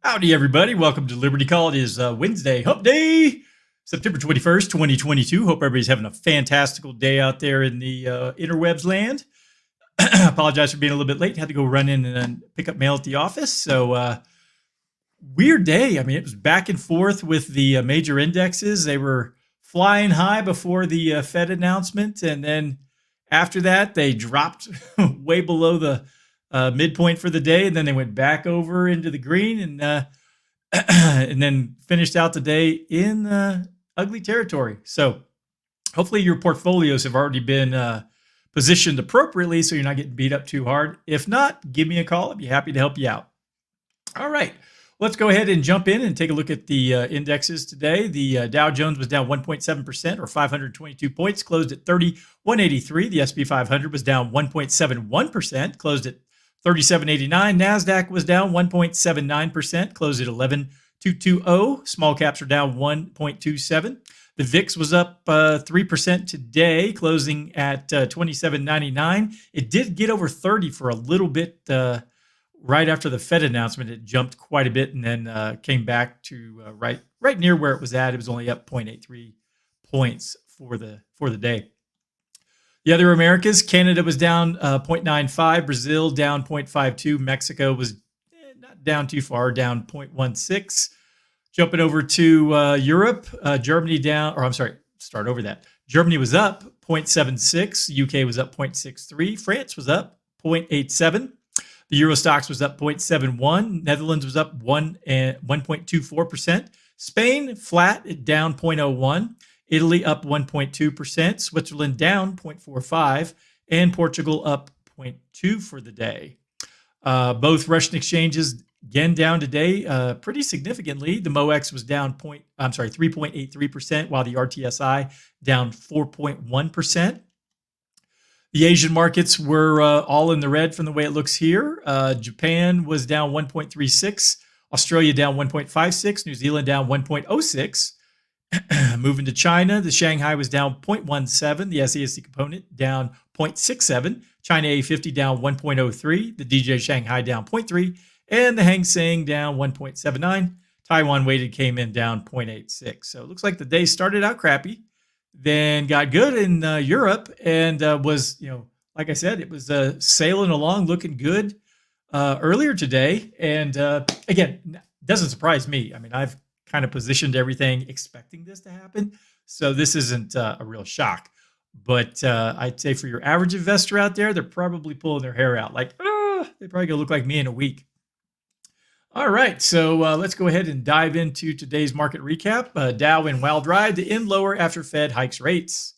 Howdy, everybody. Welcome to Liberty Call. It is Wednesday, Hump Day, September 21st, 2022. Hope everybody's having a fantastical day out there in the interwebs land. Apologize for being a little bit late. Had to go run in and pick up mail at the office. So, weird day. I mean, it was back and forth with the major indexes. They were flying high before the Fed announcement. And then after that, they dropped way below the midpoint for the day, and then they went back over into the green and and then finished out the day in ugly territory. So hopefully your portfolios have already been positioned appropriately so you're not getting beat up too hard. If not, give me a call. I'd be happy to help you out. All right. Let's go ahead and jump in and take a look at the indexes today. The Dow Jones was down 1.7% or 522 points, closed at 3183. The SP 500 was down 1.71%, closed at 3789. NASDAQ was down 1.79%, closed at 11220. Small caps are down 1.27. The VIX was up 3% today, closing at 2799. It did get over 30 for a little bit right after the Fed announcement. It jumped quite a bit and then came back to right near where it was at. It was only up 0.83 points for the day. The other Americas, Canada was down 0.95, Brazil down 0.52, Mexico was not down too far, down 0.16. Jumping over to Europe, Germany down, or I'm sorry, start over that. Germany was up 0.76, UK was up 0.63, France was up 0.87, the Euro Stoxx was up 0.71, Netherlands was up 1.24%, Spain flat, down 0.01. Italy up 1.2%, Switzerland down 0.45%, and Portugal up 0.2% for the day. Both Russian exchanges again down today pretty significantly. The MOEX was down 3.83%, while the RTSI down 4.1%. The Asian markets were all in the red from the way it looks here. Japan was down 1.36%, Australia down 1.56%, New Zealand down 1.06%. Moving to China, the Shanghai was down 0.17, the SASC component down 0.67, China A50 down 1.03, the DJ Shanghai down 0.3, and the Hang Seng down 1.79. Taiwan weighted came in down 0.86. So it looks like the day started out crappy, then got good in Europe and was, like I said, it was sailing along, looking good earlier today. And again, doesn't surprise me. I mean, I've kind of positioned everything expecting this to happen. So this isn't a real shock. But I'd say for your average investor out there, they're probably pulling their hair out like, they're probably going to look like me in a week. All right, so let's go ahead and dive into today's market recap. Dow in wild ride to end lower after Fed hikes rates.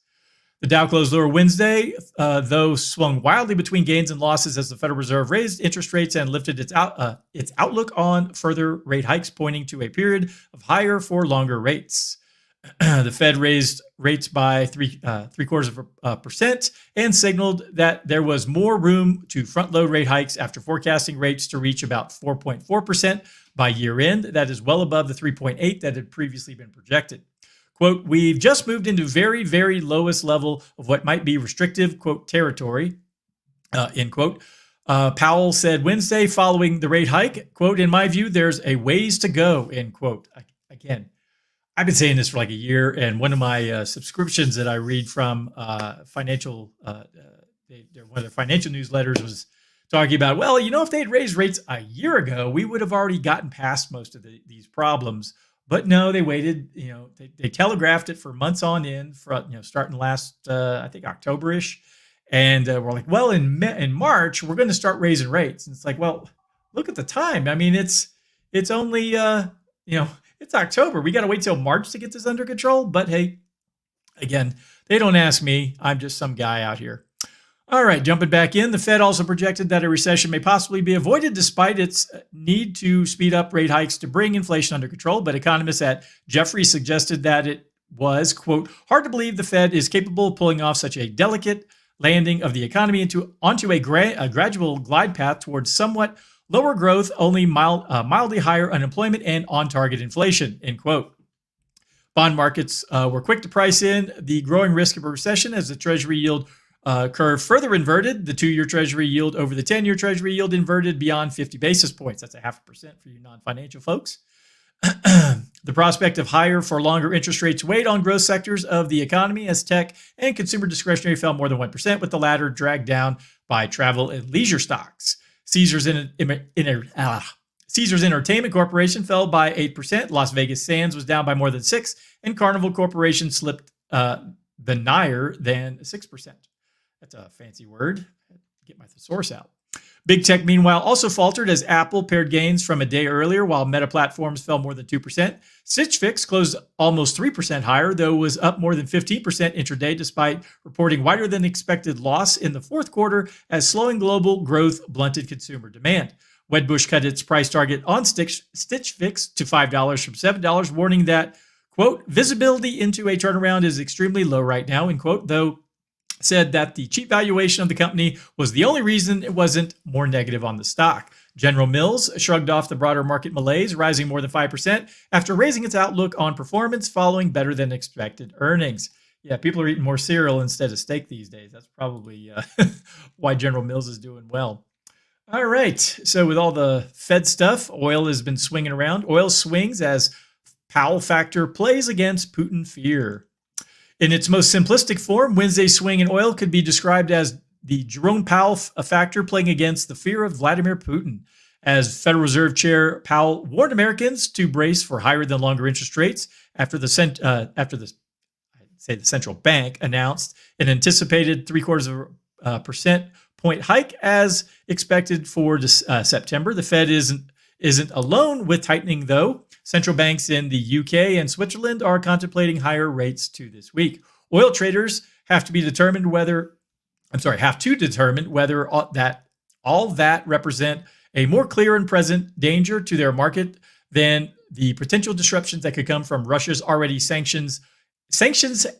The Dow closed lower Wednesday, though swung wildly between gains and losses as the Federal Reserve raised interest rates and lifted its outlook on further rate hikes, pointing to a period of higher for longer rates. The Fed raised rates by 0.75% and signaled that there was more room to front-load rate hikes after forecasting rates to reach about 4.4% by year end. That is well above the 3.8% that had previously been projected. Quote, we've just moved into very, very lowest level of what might be restrictive, quote, territory, end quote. Powell said Wednesday following the rate hike, quote, in my view, there's a ways to go, end quote. Again, I've been saying this for like a year, and one of my subscriptions that I read from one of their financial newsletters was talking about, well, if they had raised rates a year ago, we would have already gotten past most of these problems. But no, they waited. They telegraphed it for months on end, starting last I think October-ish, and we're like, well, in March we're going to start raising rates, and it's like, well, look at the time. I mean, it's only it's October. We got to wait till March to get this under control. But hey, again, they don't ask me. I'm just some guy out here. All right, jumping back in, the Fed also projected that a recession may possibly be avoided despite its need to speed up rate hikes to bring inflation under control. But economists at Jefferies suggested that it was, quote, hard to believe the Fed is capable of pulling off such a delicate landing of the economy onto a gradual glide path towards somewhat lower growth, only mildly higher unemployment and on-target inflation, end quote. Bond markets were quick to price in the growing risk of a recession as the Treasury yield curve further inverted. The 2-year Treasury yield over the 10-year Treasury yield inverted beyond 50 basis points. That's a 0.5% for you non-financial folks. The prospect of higher for longer interest rates weighed on growth sectors of the economy as tech and consumer discretionary fell more than 1%, with the latter dragged down by travel and leisure stocks. Caesars Entertainment Corporation fell by 8%. Las Vegas Sands was down by more than 6%, and Carnival Corporation slipped the nigher than 6%. That's a fancy word. Get my thesaurus out. Big tech, meanwhile, also faltered as Apple pared gains from a day earlier, while Meta Platforms fell more than 2%. Stitch Fix closed almost 3% higher, though was up more than 15% intraday, despite reporting wider than expected loss in the fourth quarter as slowing global growth blunted consumer demand. Wedbush cut its price target on Stitch Fix to $5 from $7, warning that, quote, visibility into a turnaround is extremely low right now, end quote, though said that the cheap valuation of the company was the only reason it wasn't more negative on the stock. General Mills shrugged off the broader market malaise, rising more than 5% after raising its outlook on performance following better than expected earnings. Yeah, people are eating more cereal instead of steak these days. That's probably why General Mills is doing well. All right, so with all the Fed stuff, oil has been swinging around. Oil swings as Powell factor plays against Putin fear. In its most simplistic form, Wednesday's swing in oil could be described as the Jerome Powell factor playing against the fear of Vladimir Putin, as Federal Reserve Chair Powell warned Americans to brace for higher than longer interest rates after the central bank announced an anticipated 0.75% point hike as expected for September. The Fed isn't alone with tightening, though. Central banks in the UK and Switzerland are contemplating higher rates too this week. Oil traders have to determine whether all that represent a more clear and present danger to their market than the potential disruptions that could come from Russia's already sanctions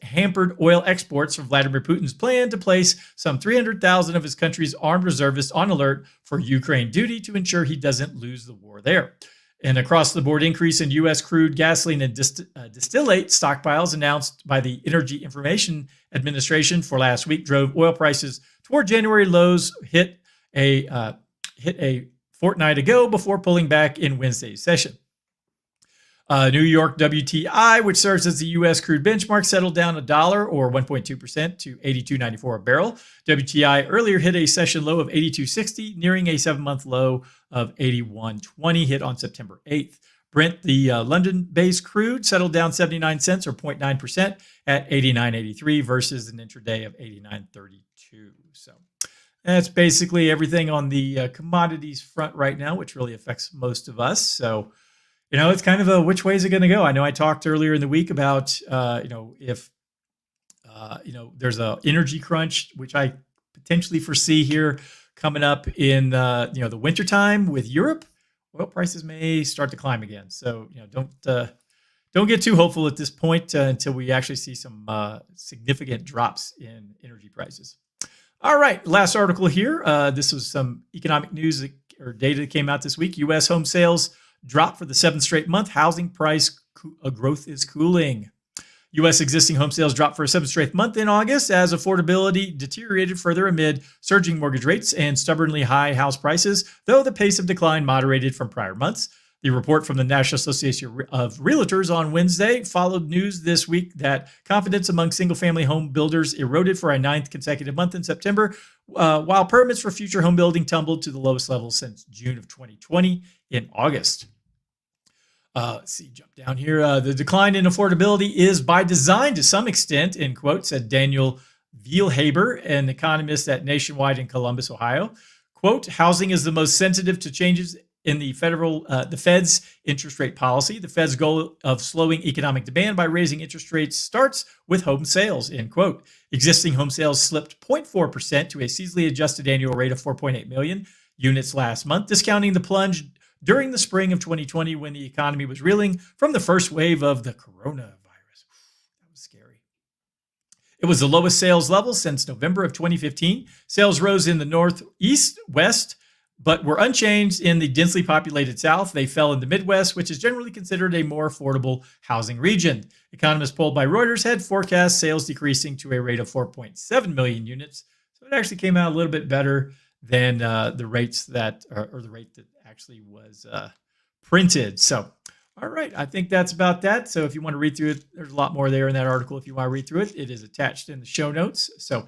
hampered oil exports from Vladimir Putin's plan to place some 300,000 of his country's armed reservists on alert for Ukraine duty to ensure he doesn't lose the war there. An across-the-board increase in U.S. crude, gasoline, and distillate stockpiles announced by the Energy Information Administration for last week drove oil prices toward January lows hit a fortnight ago before pulling back in Wednesday's session. New York WTI, which serves as the U.S. crude benchmark, settled down $1 or 1.2% to $82.94 a barrel. WTI earlier hit a session low of $82.60, nearing a 7-month low of $81.20 hit on September 8th. Brent, the London-based crude, settled down 79 cents or 0.9% at $89.83 versus an intraday of $89.32. So that's basically everything on the commodities front right now, which really affects most of us. So it's kind of a which way is it going to go? I know I talked earlier in the week about, if there's a energy crunch, which I potentially foresee here coming up in, the wintertime with Europe, oil prices may start to climb again. So, don't get too hopeful at this point until we actually see some significant drops in energy prices. All right, last article here. This was some economic news or data that came out this week. U.S. home sales dropped for the 7th straight month. Housing price growth is cooling. U.S. existing home sales dropped for a 7th straight month in August as affordability deteriorated further amid surging mortgage rates and stubbornly high house prices, though the pace of decline moderated from prior months. The report from the National Association of Realtors on Wednesday followed news this week that confidence among single-family home builders eroded for a 9th consecutive month in September, while permits for future home building tumbled to the lowest level since June of 2020 in August. Let's see, jump down here. The decline in affordability is by design to some extent, end quote, said Daniel Vielhaber, an economist at Nationwide in Columbus, Ohio. Quote, housing is the most sensitive to changes in the Fed's interest rate policy. The Fed's goal of slowing economic demand by raising interest rates starts with home sales, end quote. Existing home sales slipped 0.4% to a seasonally adjusted annual rate of 4.8 million units last month, discounting the plunge during the spring of 2020 when the economy was reeling from the first wave of the coronavirus. That was scary. It was the lowest sales level since November of 2015. Sales rose in the Northeast, West, but were unchanged in the densely populated South. They fell in the Midwest, which is generally considered a more affordable housing region. Economists polled by Reuters had forecast sales decreasing to a rate of 4.7 million units So it actually came out a little bit better than the rates that, or the rate that actually was printed. So, all right, I think that's about that. So if you want to read through it, there's a lot more there in that article. If you want to read through it, it is attached in the show notes. So,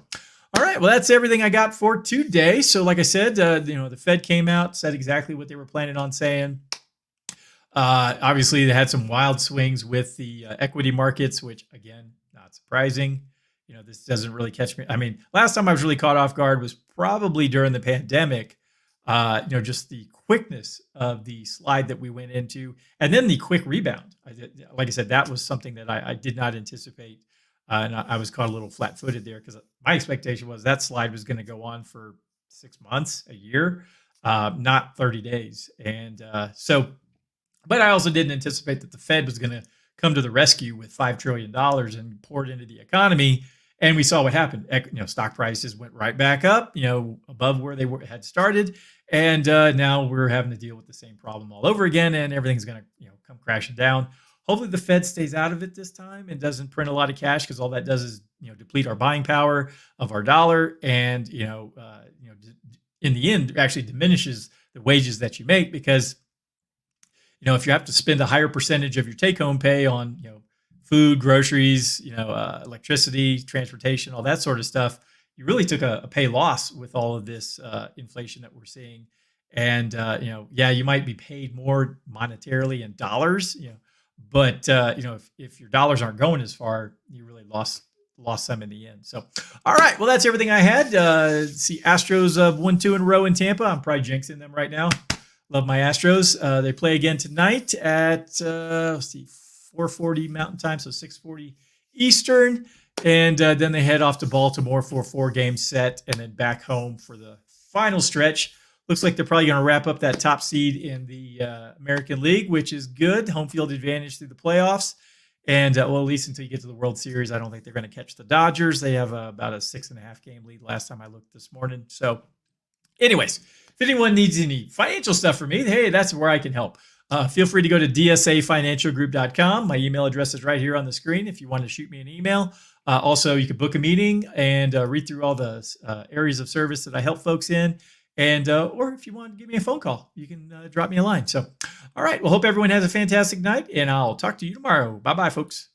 all right, well, that's everything I got for today. So like I said, the Fed came out, said exactly what they were planning on saying. Obviously, they had some wild swings with the equity markets, which, again, not surprising. This doesn't really catch me. I mean, last time I was really caught off guard was probably during the pandemic. Just the quickness of the slide that we went into, and then the quick rebound. Like I said, that was something that I did not anticipate, and I was caught a little flat-footed there because my expectation was that slide was going to go on for 6 months, a year, not 30 days, and But I also didn't anticipate that the Fed was going to come to the rescue with $5 trillion and pour it into the economy. And we saw what happened. Stock prices went right back up, above where they had started. And now we're having to deal with the same problem all over again. And everything's going to, come crashing down. Hopefully the Fed stays out of it this time and doesn't print a lot of cash, because all that does is, deplete our buying power of our dollar. And, in the end, actually diminishes the wages that you make, because if you have to spend a higher percentage of your take-home pay on, food, groceries, electricity, transportation, all that sort of stuff, you really took a pay loss with all of this inflation that we're seeing. And you might be paid more monetarily in dollars, but if your dollars aren't going as far, you really lost some in the end. So, all right, well, that's everything I had. See, Astros 1-2 in a row in Tampa. I'm probably jinxing them right now. Love my Astros. They play again tonight at 4:40 Mountain Time, so 6:40 Eastern, and then they head off to Baltimore for a 4-game set, and then back home for the final stretch. Looks like they're probably going to wrap up that top seed in the American League, which is good. Home field advantage through the playoffs, and at least until you get to the World Series, I don't think they're going to catch the Dodgers. They have about a 6.5 game lead last time I looked this morning. So, anyways, if anyone needs any financial stuff from me, hey, that's where I can help. Feel free to go to dsafinancialgroup.com. My email address is right here on the screen if you want to shoot me an email. Also, you can book a meeting and read through all the areas of service that I help folks in. And or if you want to give me a phone call, you can drop me a line. So, all right. Well, hope everyone has a fantastic night, and I'll talk to you tomorrow. Bye-bye, folks.